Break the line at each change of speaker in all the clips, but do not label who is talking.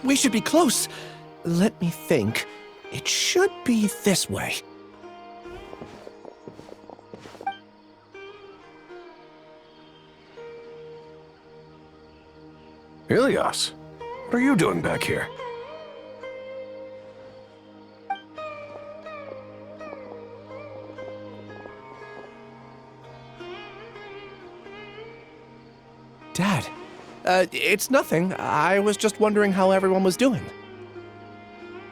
We should be close. Let me think. It should be this way.
Ilias, what are you doing back here?
Dad, it's nothing. I was just wondering how everyone was doing.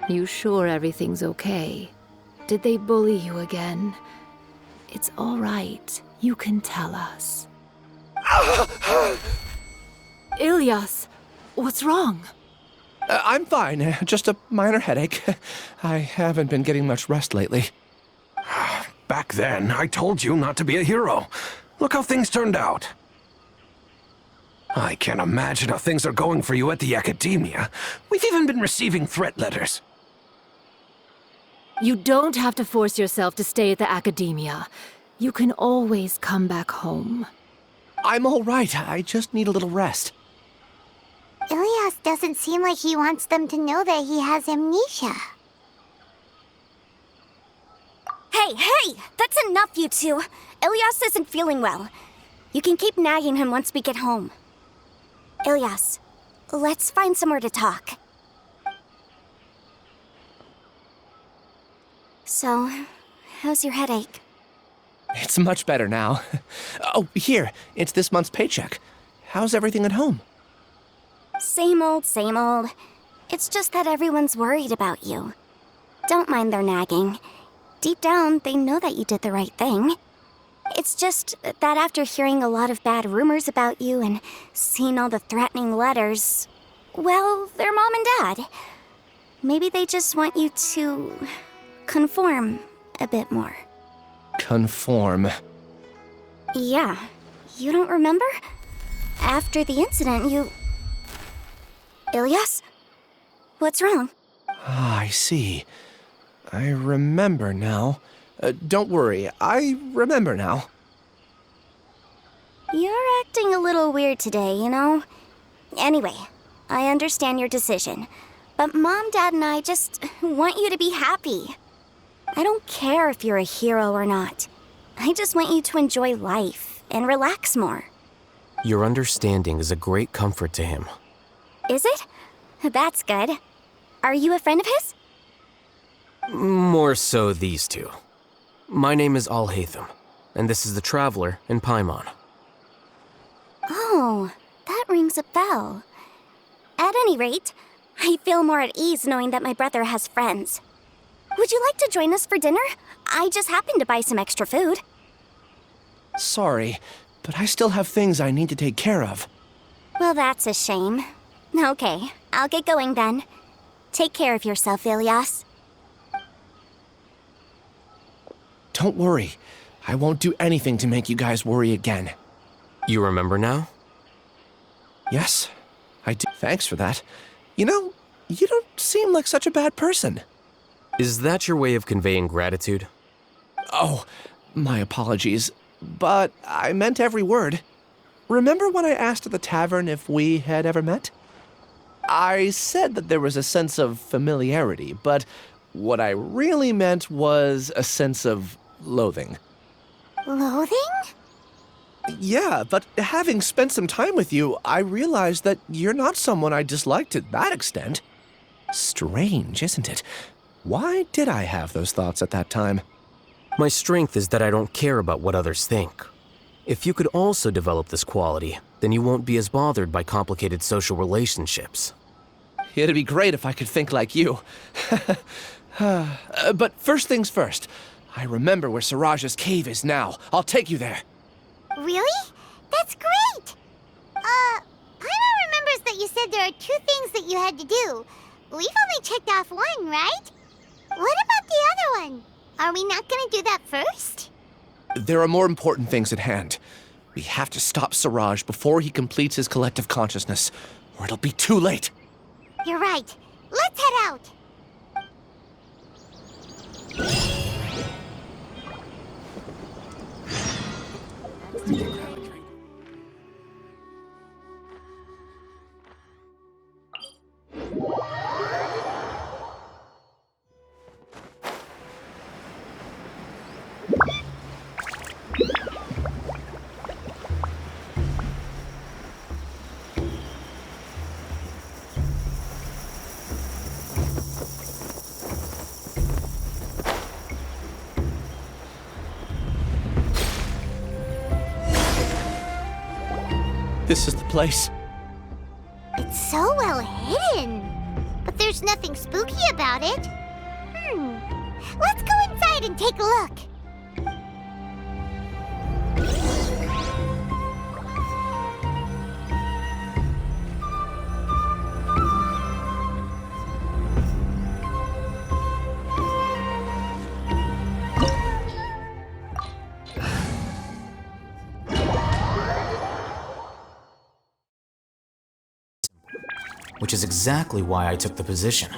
You sure everything's okay? Did they bully you again? It's all right. You can tell us. Ilias, what's wrong?
I'm fine. Just a minor headache. I haven't been getting much rest lately.
Back then, I told you not to be a hero. Look how things turned out. I can't imagine how things are going for you at the Academia. We've even been receiving threat letters.
You don't have to force yourself to stay at the Academia. You can always come back home.
I'm all right. I just need a little rest.
Ilias doesn't seem like he wants them to know that he has amnesia.
Hey! That's enough, you two! Ilias isn't feeling well. You can keep nagging him once we get home. Ilias, let's find somewhere to talk. So, how's your headache?
It's much better now. Oh, here. It's this month's paycheck. How's everything at home?
Same old, same old. It's just that everyone's worried about you. Don't mind their nagging. Deep down, they know that you did the right thing. It's just that after hearing a lot of bad rumors about you and seeing all the threatening letters, well, they're mom and dad. Maybe they just want you to conform a bit more.
Conform.
Yeah. You don't remember? After the incident, you... Ilias? What's wrong?
Ah, I see. I remember now. Don't worry, I remember now.
You're acting a little weird today, you know? Anyway, I understand your decision. But Mom, Dad, and I just want you to be happy. I don't care if you're a hero or not. I just want you to enjoy life and relax more.
Your understanding is a great comfort to him.
Is it? That's good. Are you a friend of his?
More so these two. My name is Alhaitham, and this is the Traveler in Paimon.
Oh, that rings a bell. At any rate, I feel more at ease knowing that my brother has friends. Would you like to join us for dinner? I just happened to buy some extra food.
Sorry, but I still have things I need to take care of.
Well, that's a shame. Okay, I'll get going then. Take care of yourself, Ilias.
Don't worry. I won't do anything to make you guys worry again.
You remember now?
Yes, I do. Thanks for that. You know, you don't seem like such a bad person.
Is that your way of conveying gratitude?
Oh, my apologies. But I meant every word. Remember when I asked at the tavern if we had ever met? I said that there was a sense of familiarity, but what I really meant was a sense of loathing.
Loathing?
Yeah, but having spent some time with you, I realized that you're not someone I dislike to that extent. Strange, isn't it? Why did I have those thoughts at that time?
My strength is that I don't care about what others think. If you could also develop this quality, then you won't be as bothered by complicated social relationships.
It'd be great if I could think like you. But first things first. I remember where Siraj's cave is now. I'll take you there.
Really? That's great! Paimon remembers that you said there are 2 things that you had to do. We've only checked off 1, right? What about the other one? Are we not gonna do that first?
There are more important things at hand. We have to stop Siraj before he completes his collective consciousness, or it'll be too late.
You're right. Let's head out!
this is the place.
It's so well hidden. But there's nothing spooky about it. Let's go inside and take a look.
Which is exactly why I took the position.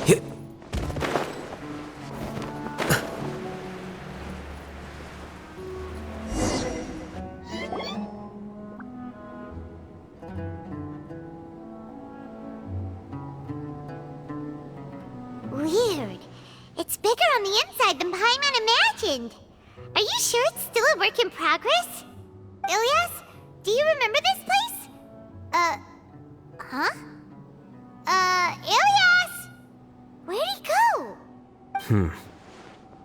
Hit.
Weird. It's bigger on the inside than Paimon imagined. Are you sure it's still a work in progress? Ilias, do you remember this place? Huh? Ilias! Where'd he go?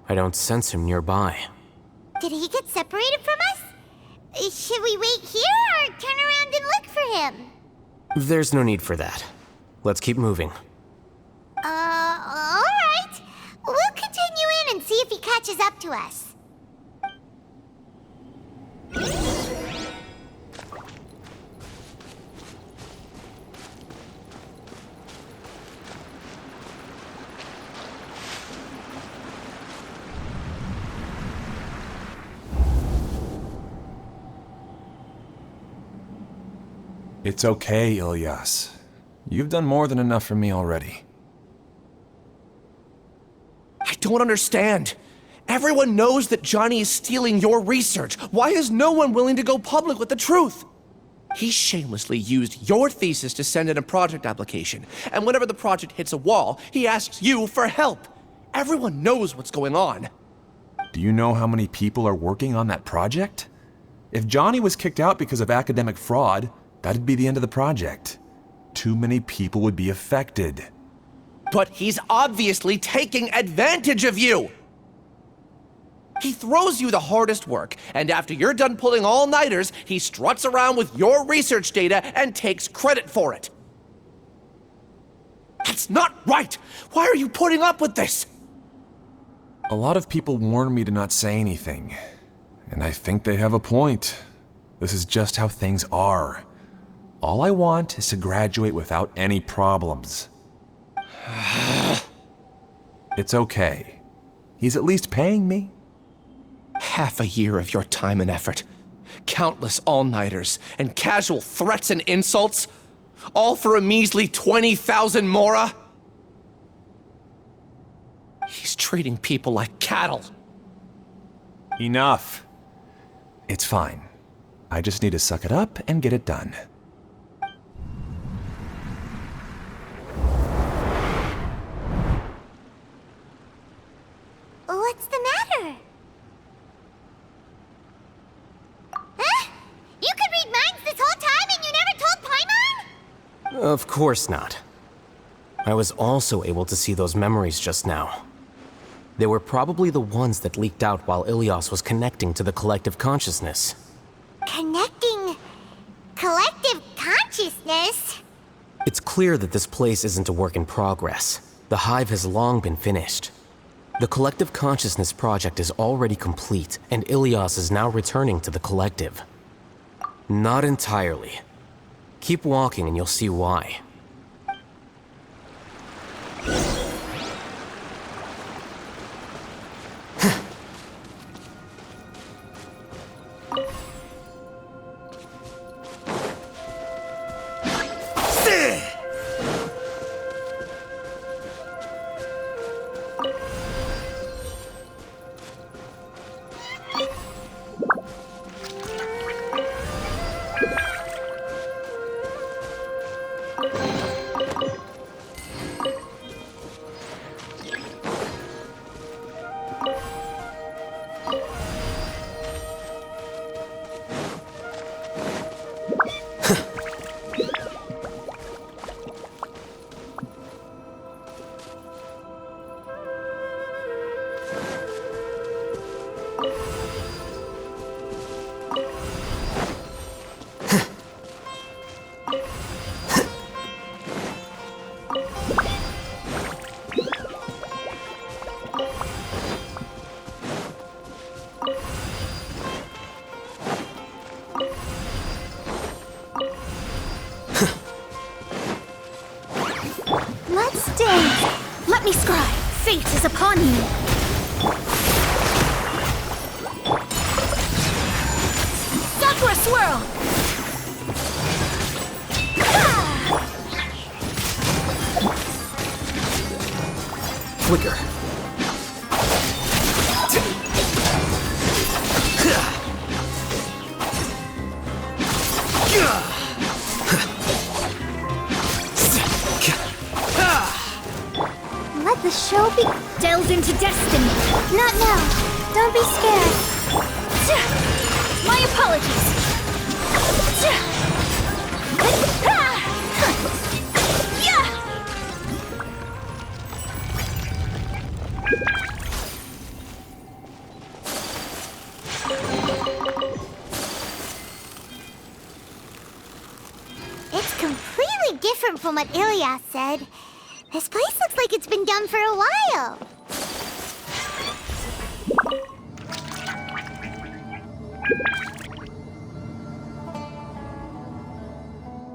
I don't sense him nearby.
Did he get separated from us? Should we wait here or turn around and look for him?
There's no need for that. Let's keep moving.
Alright. We'll continue in and see if he catches up to us.
It's okay, Ilyas. You've done more than enough for me already.
I don't understand. Everyone knows that Johnny is stealing your research. Why is no one willing to go public with the truth? He shamelessly used your thesis to send in a project application, and whenever the project hits a wall, he asks you for help. Everyone knows what's going on.
Do you know how many people are working on that project? If Johnny was kicked out because of academic fraud, that'd be the end of the project. Too many people would be affected.
But he's obviously taking advantage of you! He throws you the hardest work, and after you're done pulling all-nighters, he struts around with your research data and takes credit for it. That's not right! Why are you putting up with this?
A lot of people warn me to not say anything, and I think they have a point. This is just how things are. All I want is to graduate without any problems. It's okay. He's at least paying me.
Half a year of your time and effort, countless all-nighters, and casual threats and insults, all for a measly 20,000 mora? He's treating people like cattle.
Enough. It's fine. I just need to suck it up and get it done.
What's the matter? Huh? You could read minds this whole time and you never told Paimon?
Of course not. I was also able to see those memories just now. They were probably the ones that leaked out while Ilias was connecting to the collective consciousness.
Connecting collective consciousness?
It's clear that this place isn't a work in progress. The hive has long been finished. The collective consciousness project is already complete, and Ilias is now returning to the collective. Not entirely. Keep walking and you'll see why.
me scry! Fate is upon you! Sakura Swirl!
Flicker.
Let the show be...
Delve into destiny!
Not now. Don't be scared.
My apologies!
It's completely different from what Ilias said. This place looks like it's been done for a while.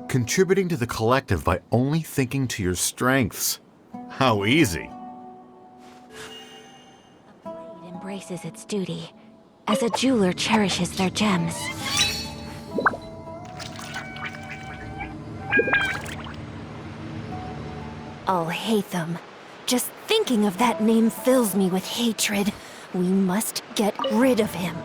Contributing to the collective by only thinking to your strengths. How easy.
A blade embraces its duty, as a jeweler cherishes their gems. Alhaitham. Just thinking of that name fills me with hatred. We must get rid of him.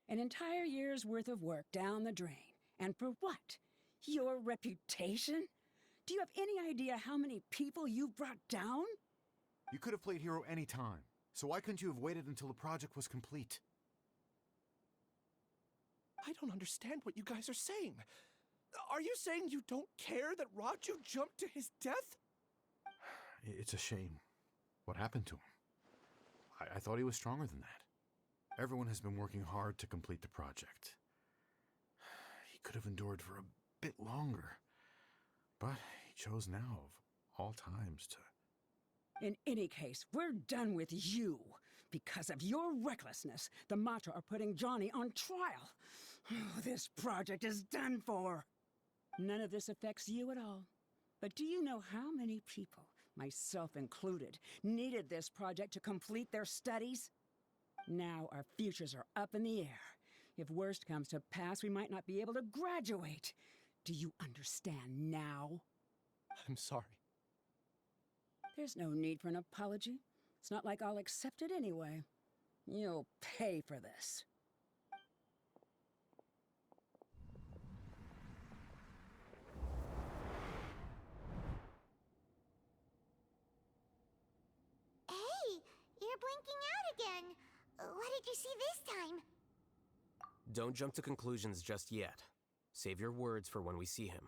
An entire year's worth of work down the drain. And for what? Your reputation? Do you have any idea how many people you brought down?
You could have played hero any time, so why couldn't you have waited until the project was complete?
I don't understand what you guys are saying. Are you saying you don't care that Raju jumped to his death?
It's a shame. What happened to him? I thought he was stronger than that. Everyone has been working hard to complete the project. He could have endured for a bit longer, but he chose now of all times to...
In any case, we're done with you. Because of your recklessness, the Matra are putting Johnny on trial. This project is done for. None of this affects you at all. But do you know how many people, myself included, needed this project to complete their studies? Now our futures are up in the air. If worst comes to pass, we might not be able to graduate. Do you understand now?
I'm sorry.
There's no need for an apology. It's not like I'll accept it anyway. You'll pay for this.
Hey, you're blinking out again. What did you see this time?
Don't jump to conclusions just yet. Save your words for when we see him.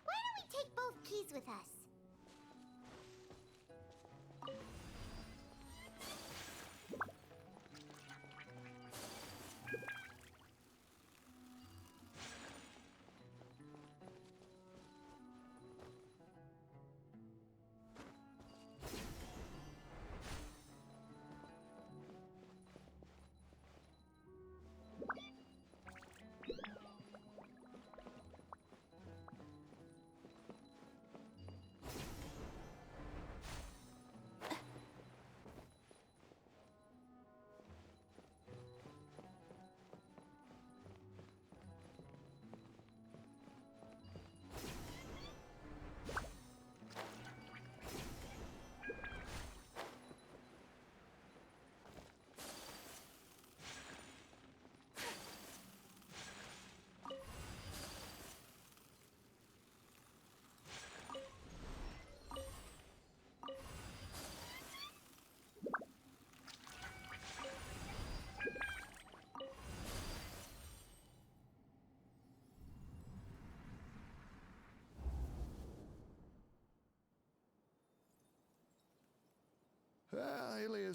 Why don't we take both keys with us?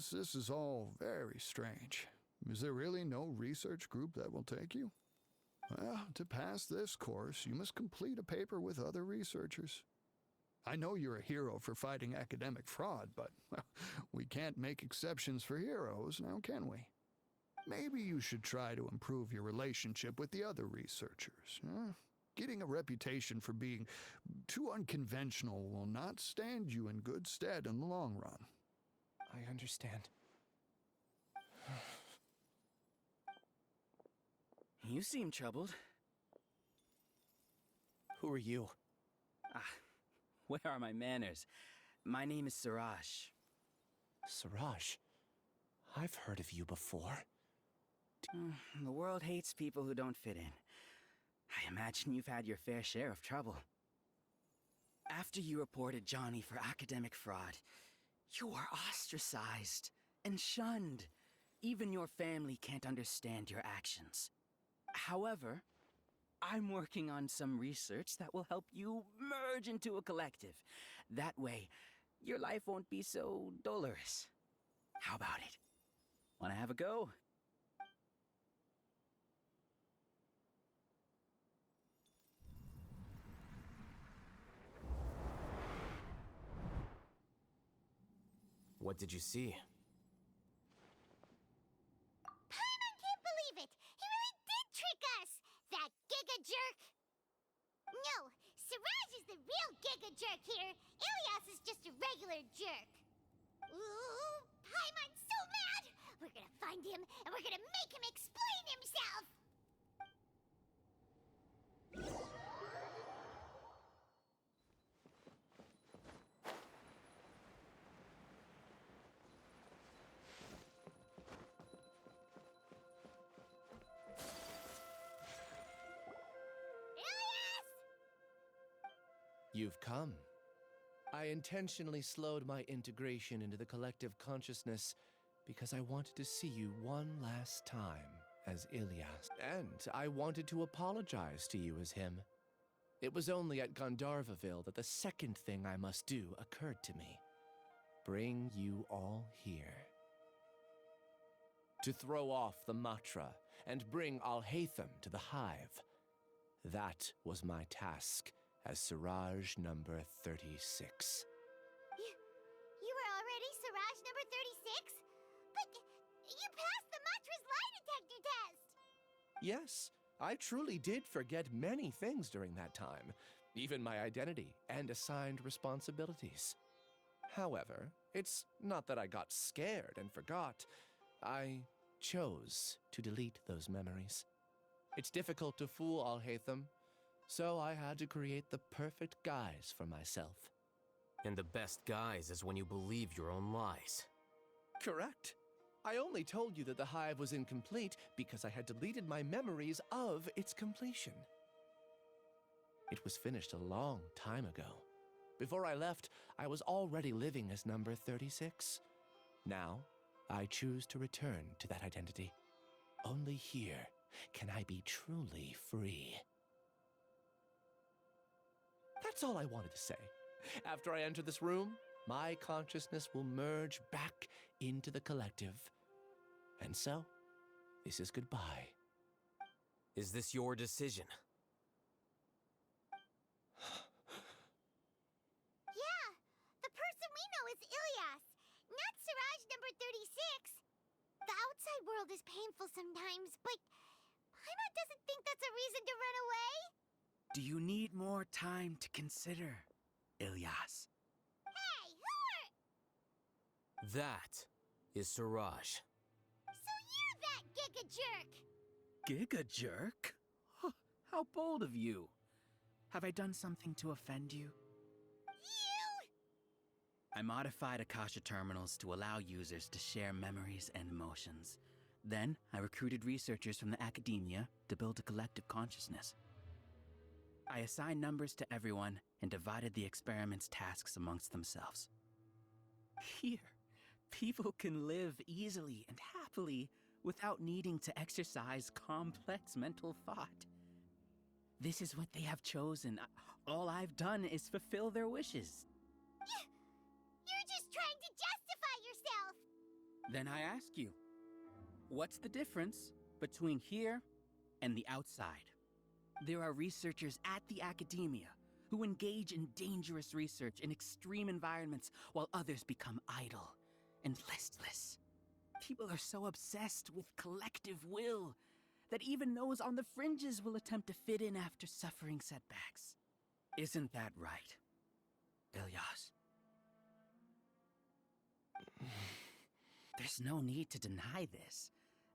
this is all very strange. Is there really no research group that will take you? Well, to pass this course, you must complete a paper with other researchers. I know you're a hero for fighting academic fraud, but well, we can't make exceptions for heroes, now can we? Maybe you should try to improve your relationship with the other researchers. Getting a reputation for being too unconventional will not stand you in good stead in the long run.
I understand.
You seem troubled.
Who are you?
Where are my manners? My name is Siraj.
Siraj? I've heard of you before.
The world hates people who don't fit in. I imagine you've had your fair share of trouble. After you reported Johnny for academic fraud, you are ostracized and shunned. Even your family can't understand your actions. However, I'm working on some research that will help you merge into a collective. That way, your life won't be so dolorous. How about it? Wanna have a go?
What did you see?
Paimon can't believe it! He really did trick us! That giga jerk! No, Siraj is the real giga jerk here. Ilias is just a regular jerk. Ooh, Paimon's so mad! We're gonna find him and we're gonna make him explain himself!
You've come. I intentionally slowed my integration into the collective consciousness because I wanted to see you one last time as Ilias. And I wanted to apologize to you as him. It was only at Gandharvaville that the second thing I must do occurred to me. Bring you all here. To throw off the Matra and bring Alhaitham to the Hive. That was my task as Siraj number 36.
You were already Siraj number 36? But you passed the Matra's lie detector test!
Yes, I truly did forget many things during that time, even my identity and assigned responsibilities. However, it's not that I got scared and forgot. I chose to delete those memories. It's difficult to fool Alhaitham, so I had to create the perfect guise for myself.
And the best guise is when you believe your own lies.
Correct. I only told you that the hive was incomplete because I had deleted my memories of its completion. It was finished a long time ago. Before I left, I was already living as number 36. Now, I choose to return to that identity. Only here can I be truly free. That's all I wanted to say. After I enter this room, my consciousness will merge back into the collective. And so, this is goodbye.
Is this your decision?
Yeah, the person we know is Ilias, not Siraj number 36. The outside world is painful sometimes, but Paimon doesn't think that's a reason to run away.
Do you need more time to consider, Ilias?
Hey, who are...
That is Siraj.
So you're that giga jerk!
Giga jerk? Huh, how bold of you. Have I done something to offend you?
You!
I modified Akasha terminals to allow users to share memories and emotions. Then, I recruited researchers from the academia to build a collective consciousness. I assigned numbers to everyone and divided the experiment's tasks amongst themselves. Here, people can live easily and happily without needing to exercise complex mental thought. This is what they have chosen. All I've done is fulfill their wishes.
You're just trying to justify yourself!
Then I ask you, what's the difference between here and the outside? There are researchers at the academia who engage in dangerous research in extreme environments while others become idle and listless. People are so obsessed with collective will that even those on the fringes will attempt to fit in after suffering setbacks. Isn't that right, Ilyas? There's no need to deny this,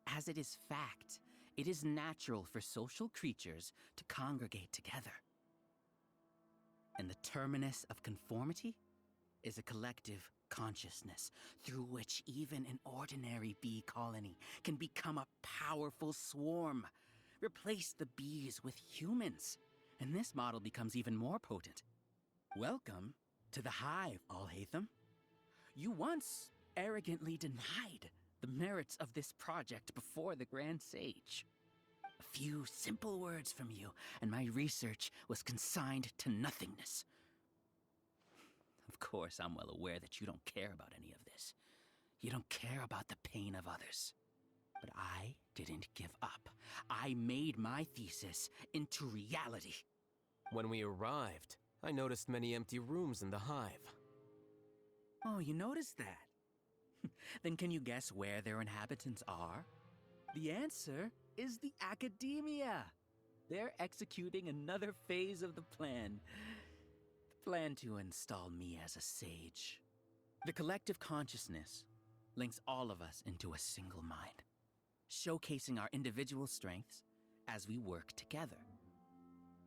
as it is fact. It is natural for social creatures to congregate together. And the terminus of conformity is a collective consciousness through which even an ordinary bee colony can become a powerful swarm. Replace the bees with humans, and this model becomes even more potent. Welcome to the hive, Alhaitham. You once arrogantly denied the merits of this project before the Grand Sage. A few simple words from you, and my research was consigned to nothingness. Of course, I'm well aware that you don't care about any of this. You don't care about the pain of others. But I didn't give up. I made my thesis into reality.
When we arrived, I noticed many empty rooms in the hive.
Oh, you noticed that? Then can you guess where their inhabitants are? The answer is the academia. They're executing another phase of the plan. The plan to install me as a sage. The collective consciousness links all of us into a single mind, showcasing our individual strengths as we work together.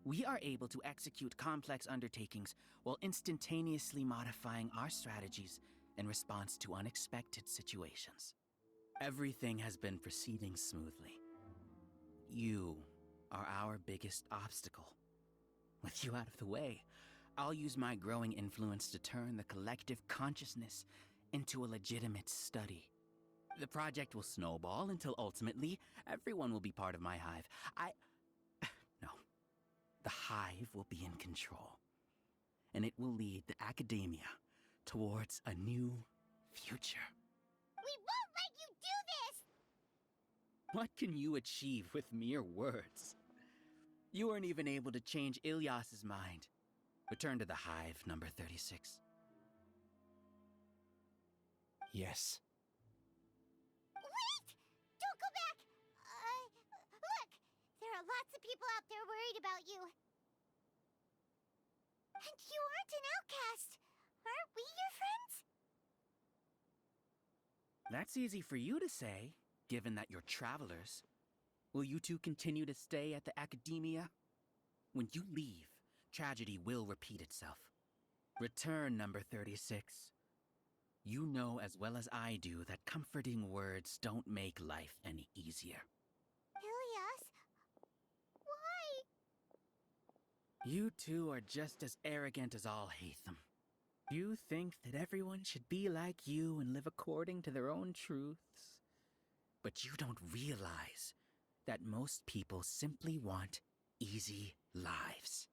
We are able to execute complex undertakings while instantaneously modifying our strategies in response to unexpected situations. Everything has been proceeding smoothly. You are our biggest obstacle. With you out of the way, I'll use my growing influence to turn the collective consciousness into a legitimate study. The project will snowball until ultimately everyone will be part of my hive. No. The hive will be in control. And it will lead the academia towards a new future.
We won't let you do this!
What can you achieve with mere words? You weren't even able to change Ilyas's mind. Return to the hive, number 36.
Yes.
Wait! Don't go back! Look! There are lots of people out there worried about you. And you aren't an outcast. Aren't we your friends?
That's easy for you to say, given that you're travelers. Will you two continue to stay at the academia? When you leave, tragedy will repeat itself. Return, number 36. You know as well as I do that comforting words don't make life any easier.
Ilyas? Why?
You two are just as arrogant as Alhaitham. You think that everyone should be like you and live according to their own truths. But you don't realize that most people simply want easy lives.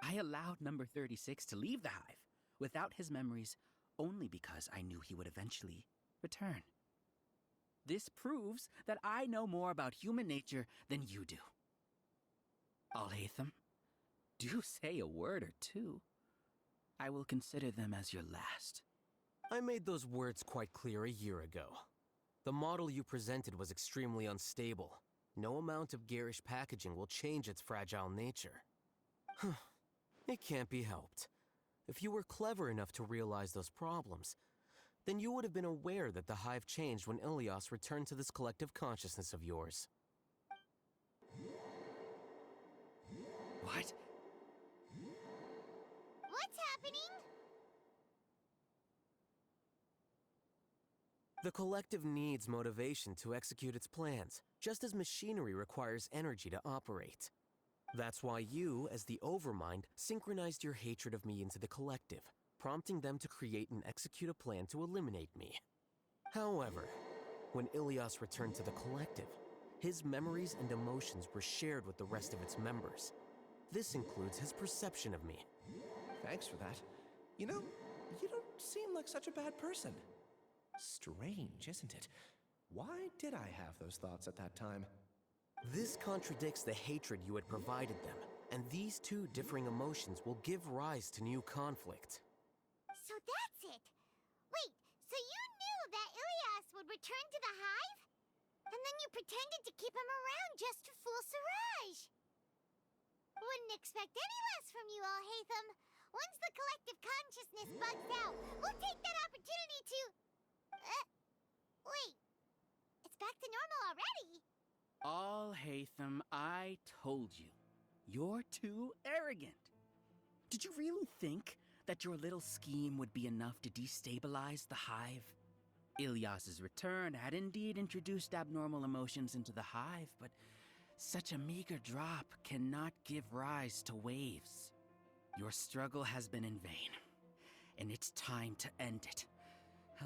I allowed number 36 to leave the hive without his memories only because I knew he would eventually return. This proves that I know more about human nature than you do. Alhaitham, do say a word or two. I will consider them as your last.
I made those words quite clear a year ago. The model you presented was extremely unstable. No amount of garish packaging will change its fragile nature. It can't be helped. If you were clever enough to realize those problems, then you would have been aware that the hive changed when Ilyas returned to this collective consciousness of yours.
What?
What's happening?
The collective needs motivation to execute its plans, just as machinery requires energy to operate. That's why you, as the Overmind, synchronized your hatred of me into the collective, prompting them to create and execute a plan to eliminate me. However, when Ilyas returned to the collective, his memories and emotions were shared with the rest of its members. This includes his perception of me.
Thanks for that. You know, you don't seem like such a bad person. Strange, isn't it? Why did I have those thoughts at that time?
This contradicts the hatred you had provided them, and these two differing emotions will give rise to new conflict.
So that's it. Wait, so you knew that Ilias would return to the Hive? And then you pretended to keep him around just to fool Siraj. Wouldn't expect any less from you, Alhaitham. Once the collective consciousness bugs out, we'll take that opportunity to... wait. It's back to normal already.
Alhaitham, I told you. You're too arrogant. Did you really think that your little scheme would be enough to destabilize the Hive? Ilias's return had indeed introduced abnormal emotions into the Hive, but such a meager drop cannot give rise to waves. Your struggle has been in vain, and it's time to end it.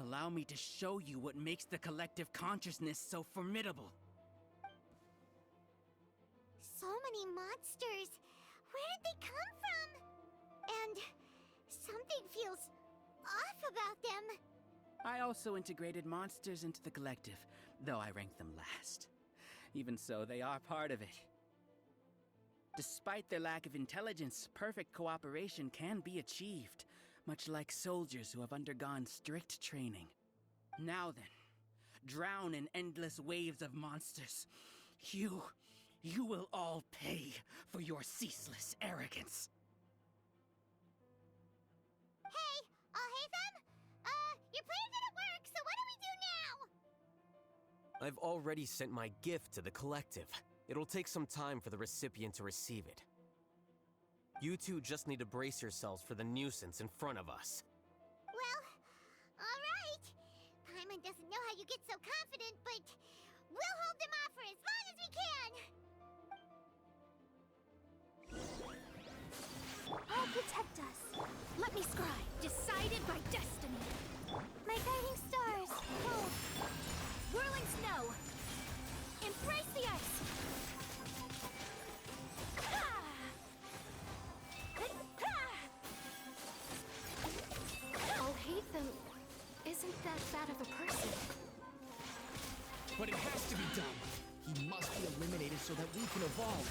Allow me to show you what makes the collective consciousness so formidable.
So many monsters. Where did they come from? And something feels off about them.
I also integrated monsters into the collective, though I ranked them last. Even so, they are part of it. Despite their lack of intelligence, perfect cooperation can be achieved, much like soldiers who have undergone strict training. Now then, drown in endless waves of monsters. You will all pay for your ceaseless arrogance.
Hey, Alhaitham? Your plan didn't work, so what do we do now?
I've already sent my gift to the collective. It'll take some time for the recipient to receive it. You two just need to brace yourselves for the nuisance in front of us.
Well, alright. Paimon doesn't know how you get so confident, but we'll hold them off for as long as we can.
I'll protect us. Let me scribe. Decided by destiny. My guiding stars. Hold. Whirling snow. Embrace the ice.
Alhaitham isn't that bad of a person.
But it has to be done. He must be eliminated so that we can evolve.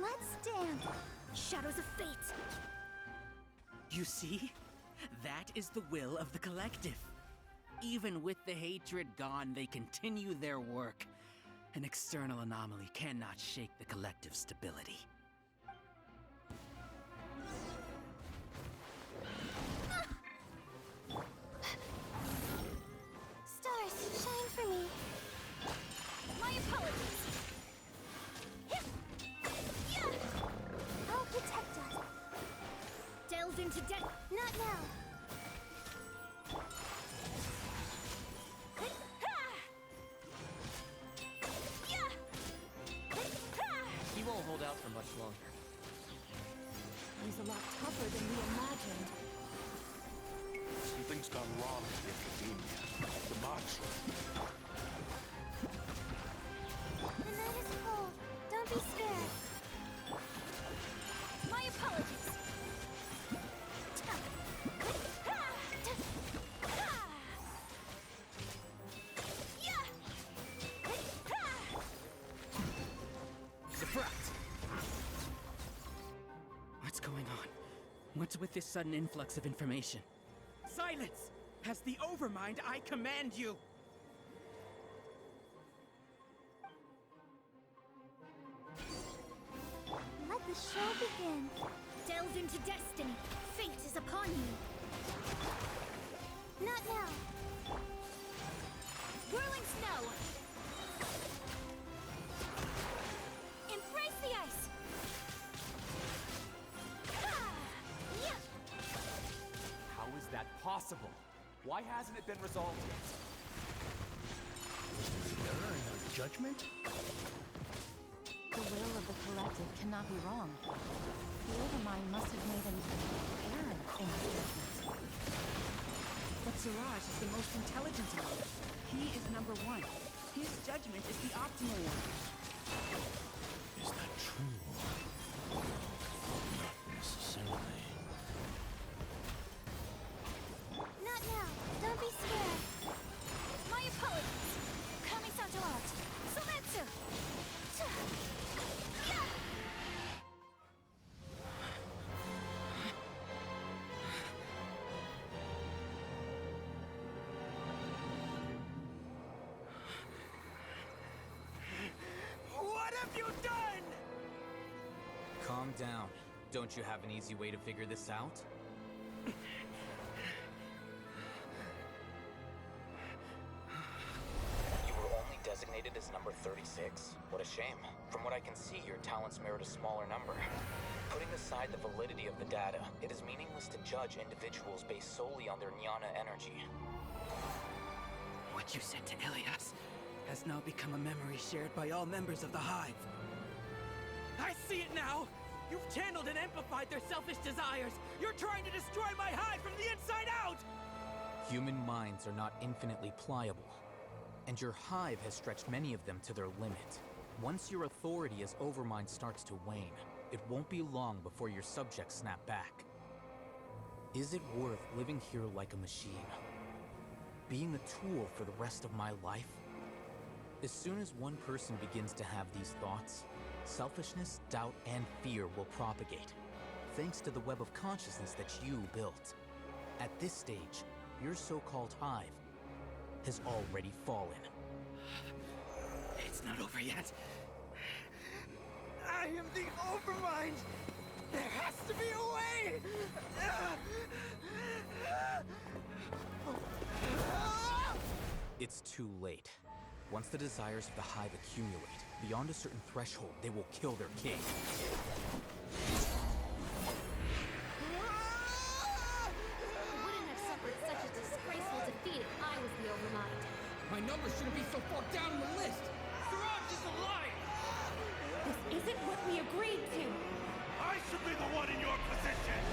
Let's dance. Shadows of fate.
You see? That is the will of the collective. Even with the hatred gone, they continue their work. An external anomaly cannot shake the collective's stability.
Stars, shine for me. My apologies. I'll protect us. Delve into death. Not now.
He won't hold out for much longer.
He's a lot tougher than we imagined.
Something's gone wrong at the Academia. The march.
The night is cold. Don't be scared. My apologies.
Defract! What's going on? What's with this sudden influx of information? Silence! As the Overmind, I command you!
Let the show begin. Delve into destiny. Fate is upon you. Not now. Whirling snow. Embrace the ice.
How is that possible? Why hasn't it been resolved yet?
Error in our judgment?
The will of the collective cannot be wrong. The Overmind must have made an error in his judgment.
But Siraj is the most intelligent of us. He is number one.
His judgment is the optimal one.
Is that true? Not necessarily.
Not now. Don't be scared. My apologies. Coming sound to art. Sometsu!
What have you done?
Calm down. Don't you have an easy way to figure this out? You were only designated as number 36. What a shame. From what I can see, your talents merit a smaller number. Putting aside the validity of the data, it is meaningless to judge individuals based solely on their jnana energy.
What you said to Ilias has now become a memory shared by all members of the Hive. I see it now! You've channeled and amplified their selfish desires! You're trying to destroy my Hive from the inside out!
Human minds are not infinitely pliable, and your Hive has stretched many of them to their limit. Once your authority as Overmind starts to wane, it won't be long before your subjects snap back. Is it worth living here like a machine? Being a tool for the rest of my life? As soon as one person begins to have these thoughts, selfishness, doubt, and fear will propagate, thanks to the web of consciousness that you built. At this stage, your so-called Hive has already fallen.
It's not over yet. I am the Overmind! There has to be a way!
It's too late. Once the desires of the Hive accumulate, beyond a certain threshold, they will kill their king.
Wouldn't have suffered such a disgraceful defeat if I was the Overmind.
My numbers shouldn't be so far down the list. Siraj is a liar.
This isn't what we agreed to.
I should be the one in your position!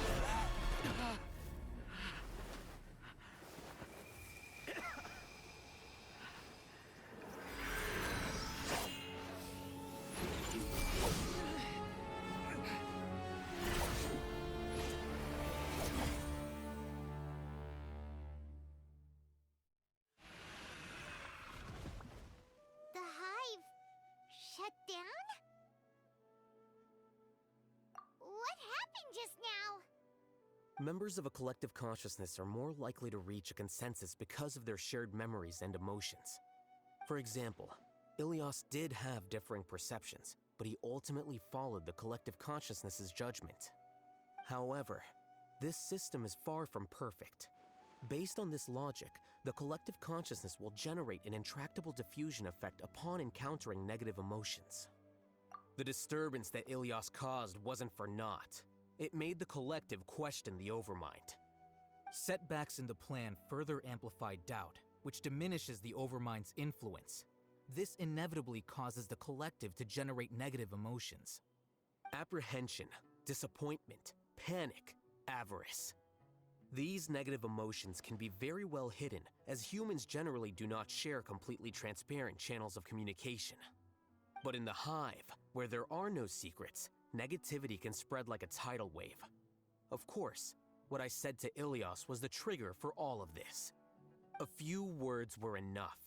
The Hive shut down? What happened just now?
Members of a collective consciousness are more likely to reach a consensus because of their shared memories and emotions. For example, Ilias did have differing perceptions, but he ultimately followed the collective consciousness's judgment. However, this system is far from perfect. Based on this logic, the collective consciousness will generate an intractable diffusion effect upon encountering negative emotions. The disturbance that Ilias caused wasn't for naught. It made the collective question the Overmind. Setbacks in the plan further amplified doubt, which diminishes the Overmind's influence. This inevitably causes the collective to generate negative emotions. Apprehension, disappointment, panic, avarice. These negative emotions can be very well hidden, as humans generally do not share completely transparent channels of communication. But in the Hive, where there are no secrets, negativity can spread like a tidal wave. Of course, what I said to Ilias was the trigger for all of this. A few words were enough.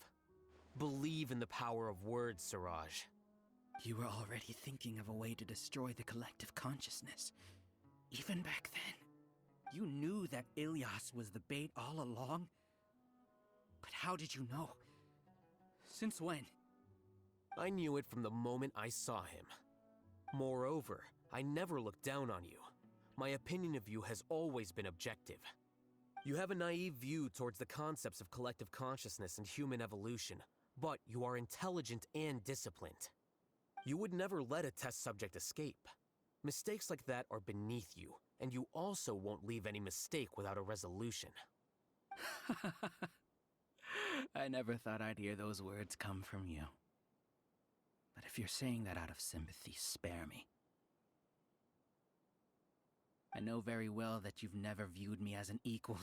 Believe in the power of words, Siraj.
You were already thinking of a way to destroy the collective consciousness. Even back then. You knew that Ilias was the bait all along? But how did you know? Since when?
I knew it from the moment I saw him. Moreover, I never looked down on you. My opinion of you has always been objective. You have a naive view towards the concepts of collective consciousness and human evolution, but you are intelligent and disciplined. You would never let a test subject escape. Mistakes like that are beneath you, and you also won't leave any mistake without a resolution.
I never thought I'd hear those words come from you. But if you're saying that out of sympathy, spare me. I know very well that you've never viewed me as an equal.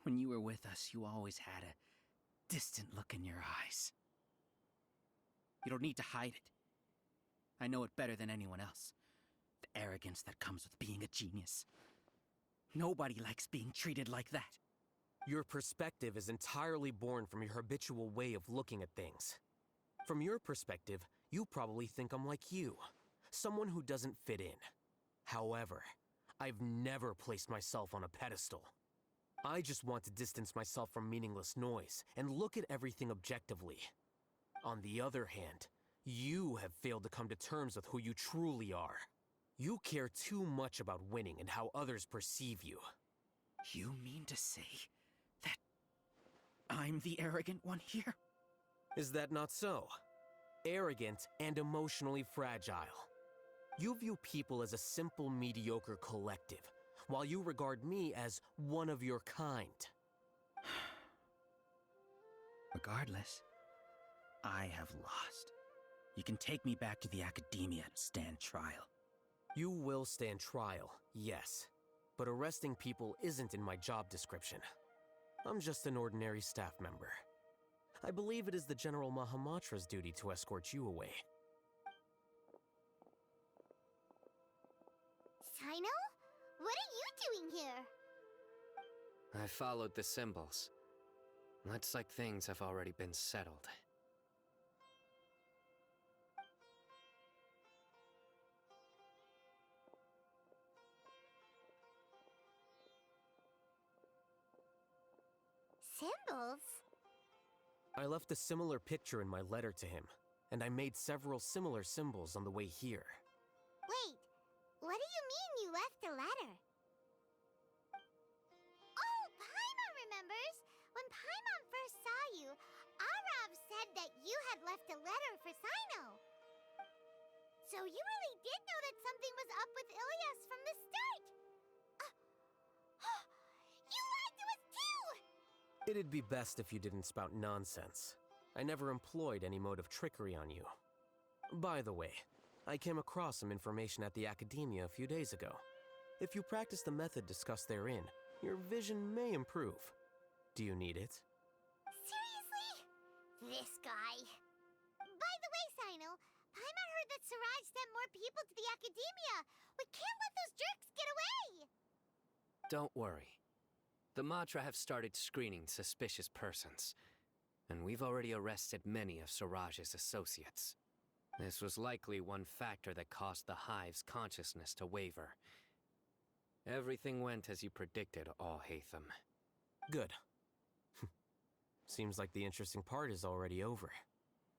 When you were with us, you always had a distant look in your eyes. You don't need to hide it. I know it better than anyone else. The arrogance that comes with being a genius. Nobody likes being treated like that.
Your perspective is entirely born from your habitual way of looking at things. From your perspective, you probably think I'm like you, someone who doesn't fit in. However, I've never placed myself on a pedestal. I just want to distance myself from meaningless noise and look at everything objectively. On the other hand, you have failed to come to terms with who you truly are. You care too much about winning and how others perceive you.
You mean to say that I'm the arrogant one here?
Is that not so? Arrogant and emotionally fragile. You view people as a simple, mediocre collective, while you regard me as one of your kind.
Regardless, I have lost. You can take me back to the Academia and stand trial.
You will stand trial, yes. But arresting people isn't in my job description. I'm just an ordinary staff member. I believe it is the General Mahamatra's duty to escort you away.
Sino? What are you doing here?
I followed the symbols. Looks like things have already been settled.
Symbols?
I left a similar picture in my letter to him, and I made several similar symbols on the way here.
Wait, what do you mean you left a letter? Oh, Paimon remembers! When Paimon first saw you, Arav said that you had left a letter for Sino. So you really did know that something was up with Ilias from the start! You lied to us too!
It'd be best if you didn't spout nonsense. I never employed any mode of trickery on you. By the way, I came across some information at the Academia a few days ago. If you practice the method discussed therein, your vision may improve. Do you need it?
Seriously? This guy. By the way, Sino, Paimon heard that Siraj sent more people to the Academia. We can't let those jerks get away!
Don't worry. The Matra have started screening suspicious persons, and we've already arrested many of Siraj's associates. This was likely one factor that caused the Hive's consciousness to waver. Everything went as you predicted, Alhaitham.
Good. Seems like the interesting part is already over.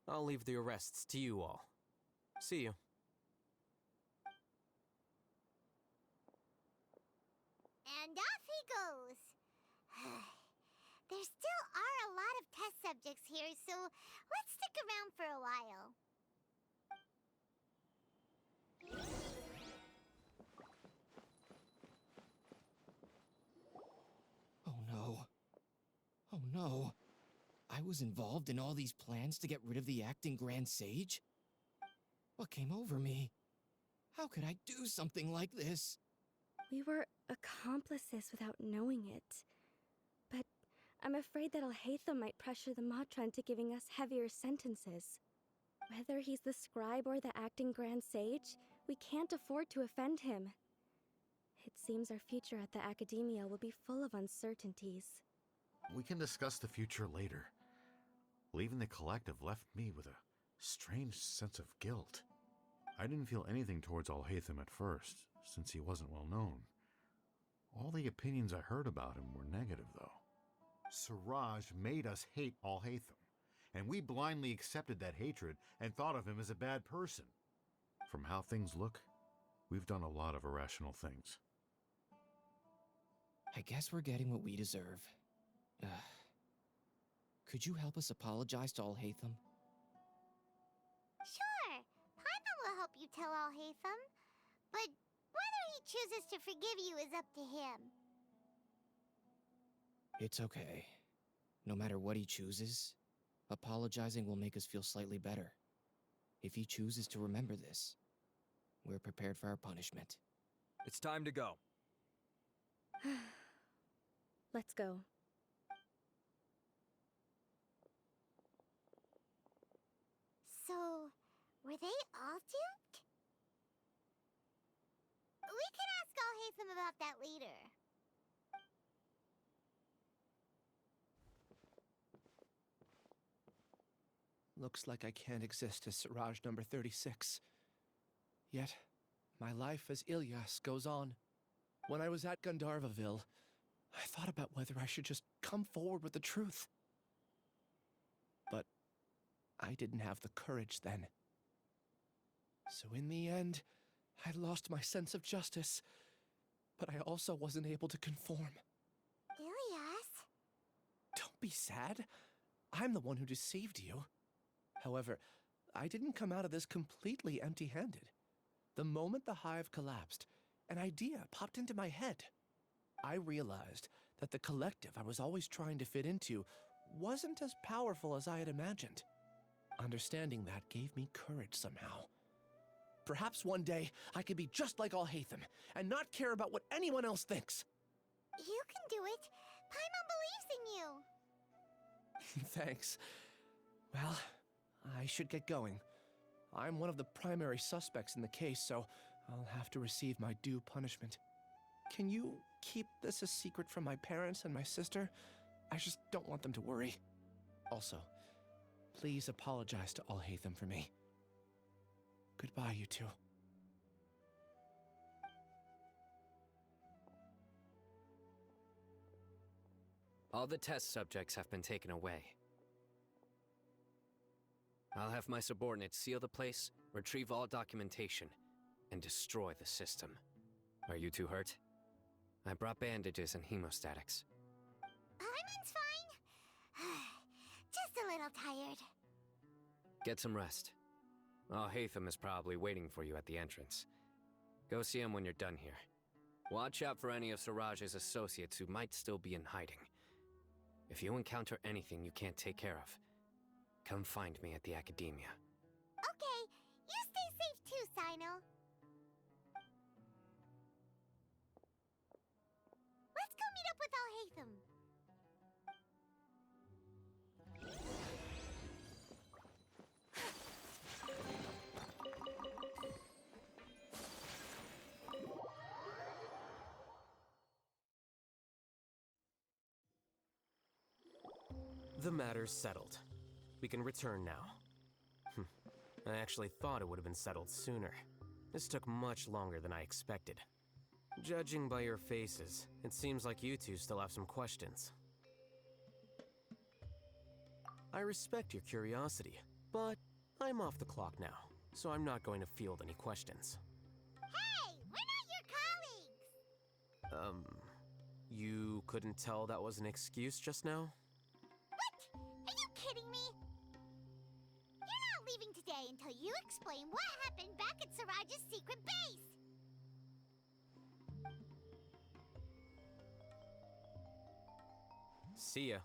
I'll leave the arrests to you all. See you.
And off he goes. There still are a lot of test subjects here, so let's stick around for a while.
Oh no. Oh no. I was involved in all these plans to get rid of the acting Grand Sage? What came over me? How could I do something like this?
We were accomplices without knowing it. But I'm afraid that Alhaitham might pressure the Matra into giving us heavier sentences. Whether he's the scribe or the acting Grand Sage, we can't afford to offend him. It seems our future at the Academia will be full of uncertainties.
We can discuss the future later. Leaving the collective left me with a strange sense of guilt. I didn't feel anything towards Alhaitham at first, since he wasn't well known. All the opinions I heard about him were negative, though. Siraj made us hate Alhaitham, and we blindly accepted that hatred and thought of him as a bad person. From how things look, we've done a lot of irrational things.
I guess we're getting what we deserve. Could you help us apologize to Alhaitham?
Sure, Paimon will help you tell Alhaitham, but whether he chooses to forgive you is up to him.
It's okay. No matter what he chooses, apologizing will make us feel slightly better. If he chooses to remember this, we're prepared for our punishment.
It's time to go.
Let's go.
So, So, were they all duped? We can ask Alhaitham about that later.
Looks like I can't exist as Siraj number 36. Yet, my life as Ilyas goes on. When I was at Gandharvaville, I thought about whether I should just come forward with the truth. But I didn't have the courage then. So in the end, I lost my sense of justice, but I also wasn't able to conform.
Ilyas?
Don't be sad. I'm the one who deceived you. However, I didn't come out of this completely empty-handed. The moment the hive collapsed, an idea popped into my head. I realized that the collective I was always trying to fit into wasn't as powerful as I had imagined. Understanding that gave me courage somehow. Perhaps one day I could be just like Alhaitham and not care about what anyone else thinks.
You can do it. Paimon believes in you.
Thanks. Well, I should get going. I'm one of the primary suspects in the case, so I'll have to receive my due punishment. Can you keep this a secret from my parents and my sister? I just don't want them to worry. Also, please apologize to Alhaitham for me. Goodbye, you two.
All the test subjects have been taken away. I'll have my subordinates seal the place, retrieve all documentation, and destroy the system. Are you two hurt? I brought bandages and hemostatics.
Paimon's fine. Just a little tired.
Get some rest. Alhaitham is probably waiting for you at the entrance. Go see him when you're done here. Watch out for any of Siraj's associates who might still be in hiding. If you encounter anything you can't take care of, come find me at the Academia.
Okay, you stay safe too, Sino. Let's go meet up with Alhaitham.
The matter's settled. We can return now. I actually thought it would have been settled sooner. This took much longer than I expected. Judging by your faces, it seems like you two still have some questions. I respect your curiosity, but I'm off the clock now, so I'm not going to field any questions.
Hey, we're not your colleagues!
You couldn't tell that was an excuse just now?
What? Are you kidding me? You're not leaving today until you explain what happened back at Siraj's secret base!
See ya.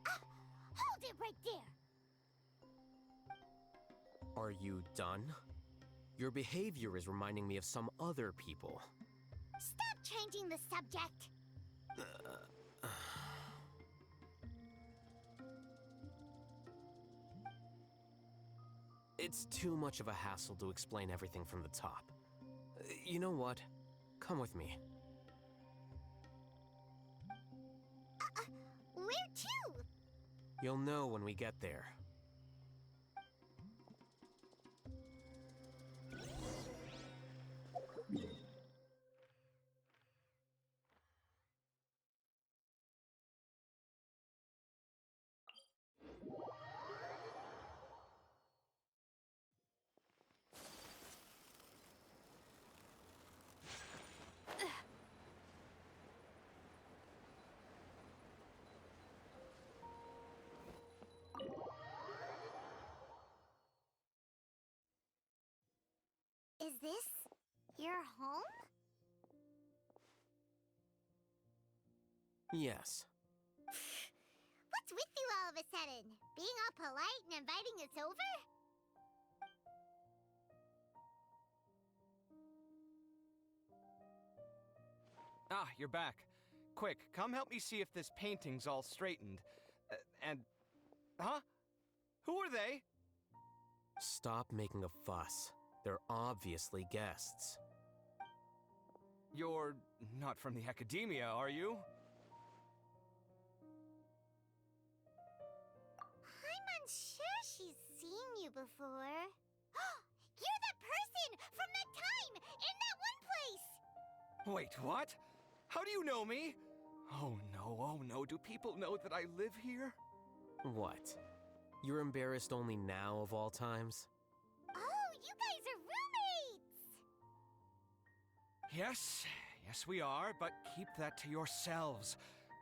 Hold it right there!
Are you done? Your behavior is reminding me of some other people.
Stop changing the subject!
It's too much of a hassle to explain everything from the top. You know what? Come with me.
Where to?
You'll know when we get there.
Is this your home?
Yes.
What's with you all of a sudden? Being all polite and inviting us over?
Ah, you're back. Quick, come help me see if this painting's all straightened. Huh? Who are they?
Stop making a fuss. They're obviously guests.
You're not from the Academia, are you?
I'm unsure she's seen you before. You're that person from that time in that one place!
Wait, what? How do you know me? Oh no, do people know that I live here?
What? You're embarrassed only now of all times?
Oh, you guys are roommates!
Yes, we are, but keep that to yourselves.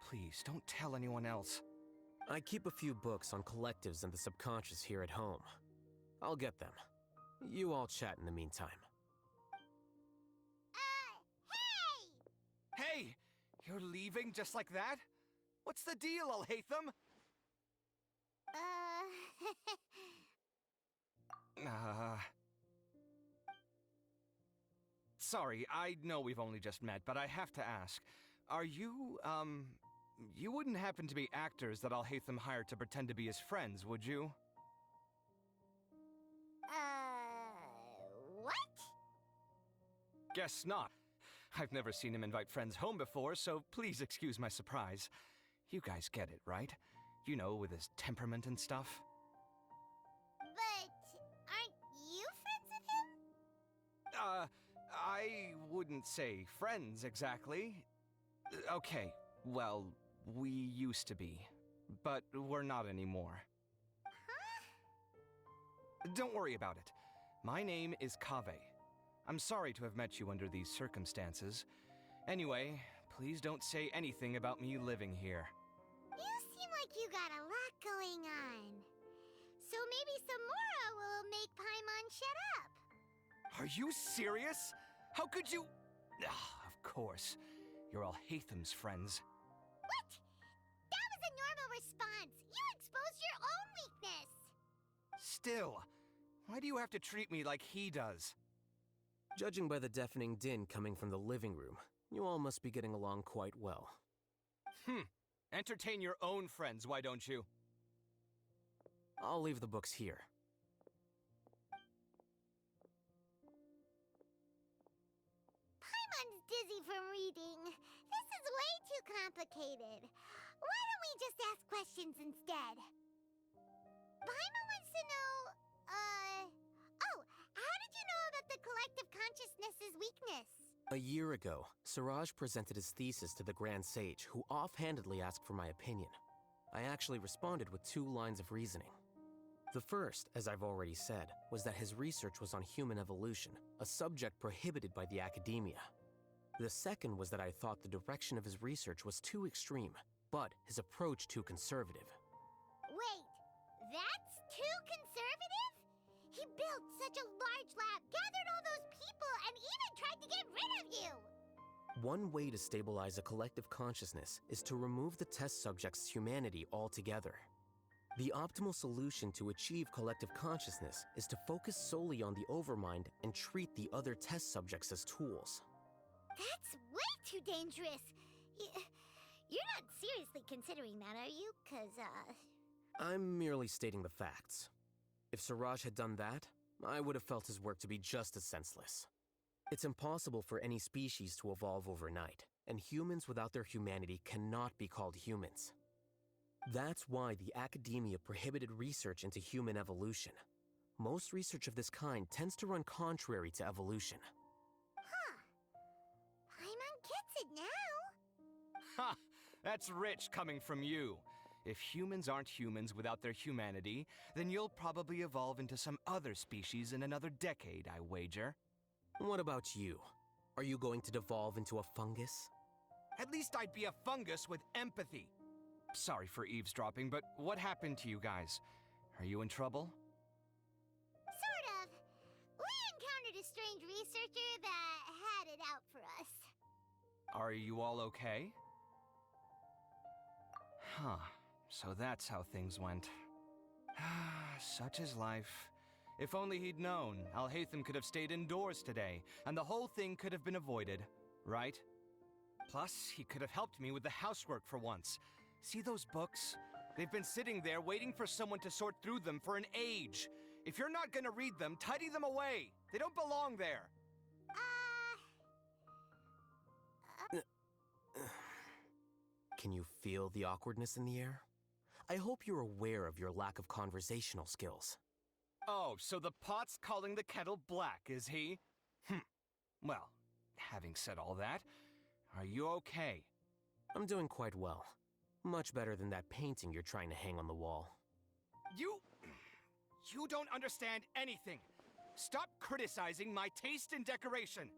Please, don't tell anyone else.
I keep a few books on collectives and the subconscious here at home. I'll get them. You all chat in the meantime.
Hey!
Hey! You're leaving just like that? What's the deal, Alhaitham? Sorry, I know we've only just met, but I have to ask. Are you, you wouldn't happen to be actors that Alhaitham hired to pretend to be his friends, would you?
What?
Guess not. I've never seen him invite friends home before, so please excuse my surprise. You guys get it, right? You know, with his temperament and stuff.
But aren't you friends with him?
I wouldn't say friends exactly. Okay, well, we used to be, but we're not anymore.
Huh?
Don't worry about it. My name is Kaveh. I'm sorry to have met you under these circumstances. Anyway, please don't say anything about me living here.
You seem like you got a lot going on. So maybe Samora will make Paimon shut up.
Are you serious? How could you... Of course. You're Alhaitham's friends.
What? That was a normal response. You exposed your own weakness.
Still, why do you have to treat me like he does?
Judging by the deafening din coming from the living room, you all must be getting along quite well.
Entertain your own friends, why don't you?
I'll leave the books here.
Paimon's dizzy from reading. This is way too complicated. Why don't we just ask questions instead? Paimon wants to know, how did you know about the collective consciousness's weakness?
A year ago, Siraj presented his thesis to the Grand Sage, who offhandedly asked for my opinion. I actually responded with 2 lines of reasoning. The first, as I've already said, was that his research was on human evolution, a subject prohibited by the Academia. The second was that I thought the direction of his research was too extreme, but his approach too conservative.
Wait, that's too conservative? He built such a large lab, gathered all those people, and even tried to get rid of you!
One way to stabilize a collective consciousness is to remove the test subject's humanity altogether. The optimal solution to achieve collective consciousness is to focus solely on the overmind and treat the other test subjects as tools.
That's way too dangerous! You're not seriously considering that, are you? 'Cause,
I'm merely stating the facts. If Siraj had done that, I would have felt his work to be just as senseless. It's impossible for any species to evolve overnight, and humans without their humanity cannot be called humans. That's why the Academia prohibited research into human evolution. Most research of this kind tends to run contrary to evolution.
Huh. Paimon gets it now.
Ha! That's rich coming from you. If humans aren't humans without their humanity, then you'll probably evolve into some other species in another decade, I wager.
What about you? Are you going to devolve into a fungus?
At least I'd be a fungus with empathy. Sorry for eavesdropping, but what happened to you guys? Are you in trouble?
Sort of. We encountered a strange researcher that had it out for us.
Are you all okay? Huh. So that's how things went. Such is life. If only he'd known, Alhaitham could have stayed indoors today, and the whole thing could have been avoided, right? Plus, he could have helped me with the housework for once. See those books? They've been sitting there waiting for someone to sort through them for an age. If you're not gonna read them, tidy them away. They don't belong there.
Can you feel the awkwardness in the air? I hope you're aware of your lack of conversational skills.
Oh, so the pot's calling the kettle black, is he? Well, having said all that, are you okay?
I'm doing quite well. Much better than that painting you're trying to hang on the wall.
You don't understand anything. Stop criticizing my taste in decoration.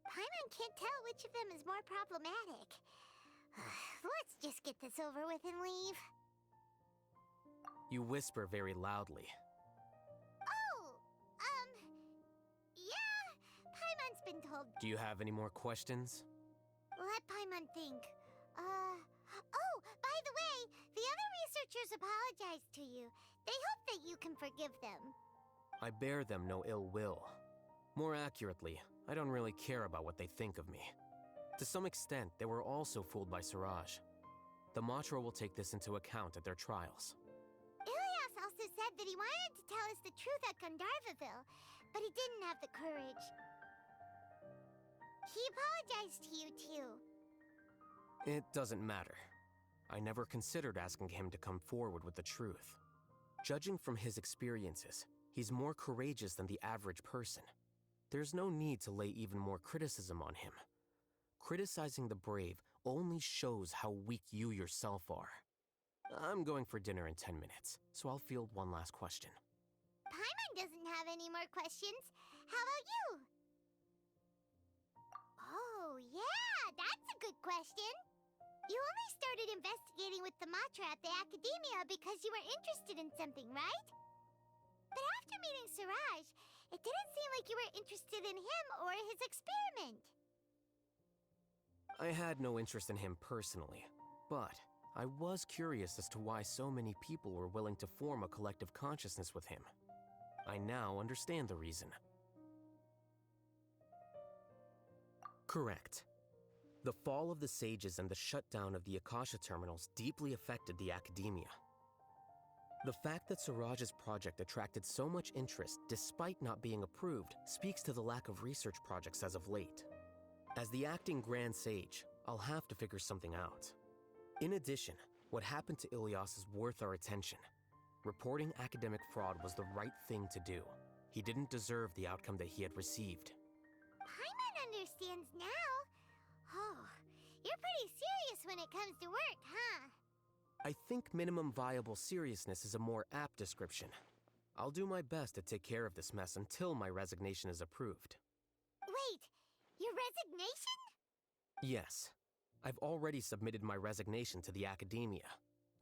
Paimon can't tell which of them is more problematic. Let's just get this over with and leave.
You whisper very loudly.
Oh, yeah, Paimon's been told.
Do you have any more questions?
Let Paimon think. Oh, by the way, the other researchers apologized to you. They hope that you can forgive them.
I bear them no ill will. More accurately, I don't really care about what they think of me. To some extent, they were also fooled by Siraj. The Matra will take this into account at their trials.
Ilias also said that he wanted to tell us the truth at Gandharvaville, but he didn't have the courage. He apologized to you, too.
It doesn't matter. I never considered asking him to come forward with the truth. Judging from his experiences, he's more courageous than the average person. There's no need to lay even more criticism on him. Criticizing the brave only shows how weak you yourself are. I'm going for dinner in 10 minutes, so I'll field one last question.
Paimon doesn't have any more questions. How about you? Oh, yeah, that's a good question. You only started investigating with the Matra at the Academia because you were interested in something, right? But after meeting Siraj, it didn't seem like you were interested in him or his experiment.
I had no interest in him personally, but I was curious as to why so many people were willing to form a collective consciousness with him. I now understand the reason. Correct. The fall of the Sages and the shutdown of the Akasha terminals deeply affected the Academia. The fact that Siraj's project attracted so much interest despite not being approved speaks to the lack of research projects as of late. As the acting Grand Sage, I'll have to figure something out. In addition, what happened to Ilias is worth our attention. Reporting academic fraud was the right thing to do. He didn't deserve the outcome that he had received.
Paimon understands now. Oh, you're pretty serious when it comes to work, huh?
I think minimum viable seriousness is a more apt description. I'll do my best to take care of this mess until my resignation is approved.
Wait, your resignation?
Yes. I've already submitted my resignation to the Academia.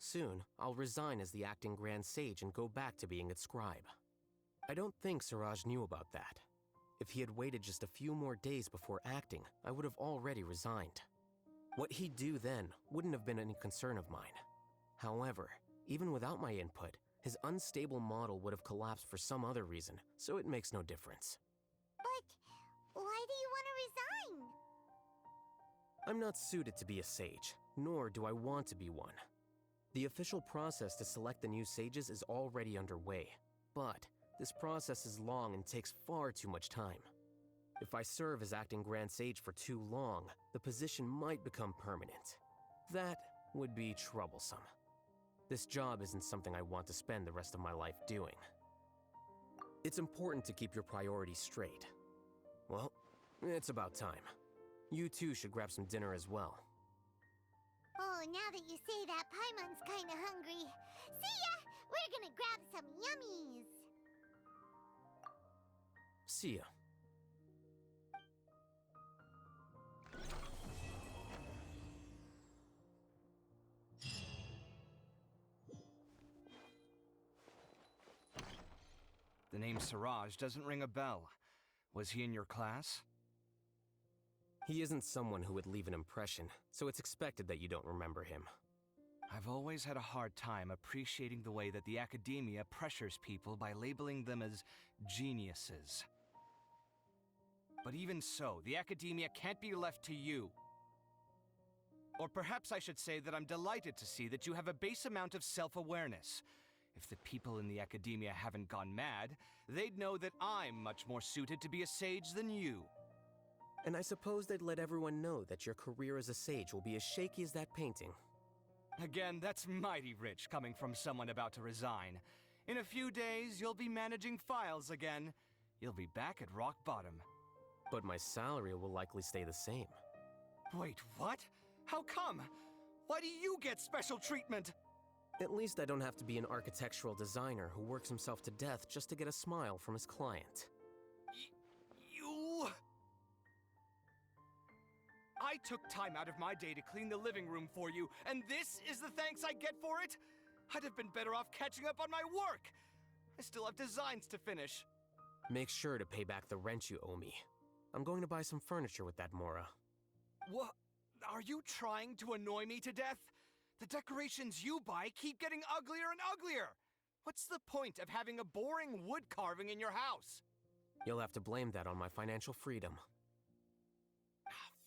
Soon, I'll resign as the acting Grand Sage and go back to being its scribe. I don't think Siraj knew about that. If he had waited just a few more days before acting, I would have already resigned. What he'd do then wouldn't have been any concern of mine. However, even without my input, his unstable model would have collapsed for some other reason, so it makes no difference.
But why do you want to resign?
I'm not suited to be a sage, nor do I want to be one. The official process to select the new sages is already underway, but this process is long and takes far too much time. If I serve as acting Grand Sage for too long, the position might become permanent. That would be troublesome. This job isn't something I want to spend the rest of my life doing. It's important to keep your priorities straight. Well, it's about time. You two should grab some dinner as well.
Oh, now that you say that, Paimon's kinda hungry. See ya! We're gonna grab some yummies!
See ya.
The name Siraj doesn't ring a bell. Was he in your class?
He isn't someone who would leave an impression, so it's expected that you don't remember him.
I've always had a hard time appreciating the way that the Academia pressures people by labeling them as geniuses. But even so, the Academia can't be left to you. Or perhaps I should say that I'm delighted to see that you have a base amount of self-awareness. If the people in the academia haven't gone mad, they'd know that I'm much more suited to be a sage than you.
And I suppose they'd let everyone know that your career as a sage will be as shaky as that painting.
Again, that's mighty rich coming from someone about to resign. In a few days, you'll be managing files again. You'll be back at rock bottom.
But my salary will likely stay the same.
Wait, what? How come? Why do you get special treatment?
At least I don't have to be an architectural designer who works himself to death just to get a smile from his client.
You... I took time out of my day to clean the living room for you, and this is the thanks I get for it? I'd have been better off catching up on my work. I still have designs to finish.
Make sure to pay back the rent you owe me. I'm going to buy some furniture with that, Mora.
What? Are you trying to annoy me to death? The decorations you buy keep getting uglier and uglier. What's the point of having a boring wood carving in your house?
You'll have to blame that on my financial freedom.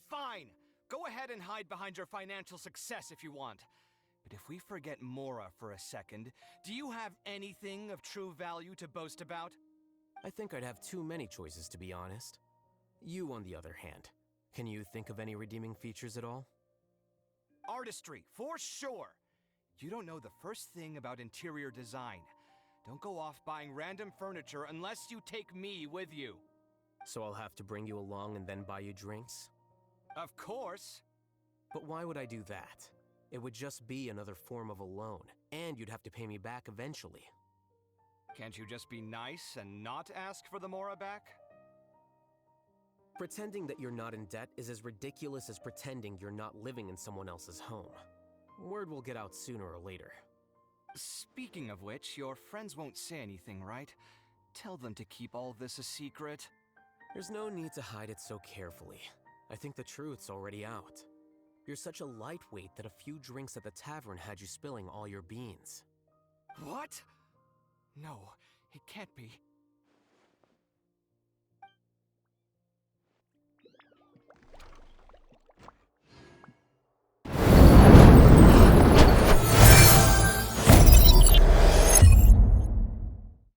Fine. Go ahead and hide behind your financial success if you want. But if we forget Mora for a second, do you have anything of true value to boast about?
I think I'd have too many choices, to be honest. You, on the other hand, can you think of any redeeming features at all?
Artistry, for sure. You don't know the first thing about interior design. Don't go off buying random furniture unless you take me with you.
So I'll have to bring you along and then buy you drinks?
Of course.
But why would I do that? It would just be another form of a loan, and you'd have to pay me back eventually.
Can't you just be nice and not ask for the Mora back?
Pretending that you're not in debt is as ridiculous as pretending you're not living in someone else's home. Word will get out sooner or later.
Speaking of which, your friends won't say anything, right? Tell them to keep all this a secret.
There's no need to hide it so carefully. I think the truth's already out. You're such a lightweight that a few drinks at the tavern had you spilling all your beans.
What? No, it can't be.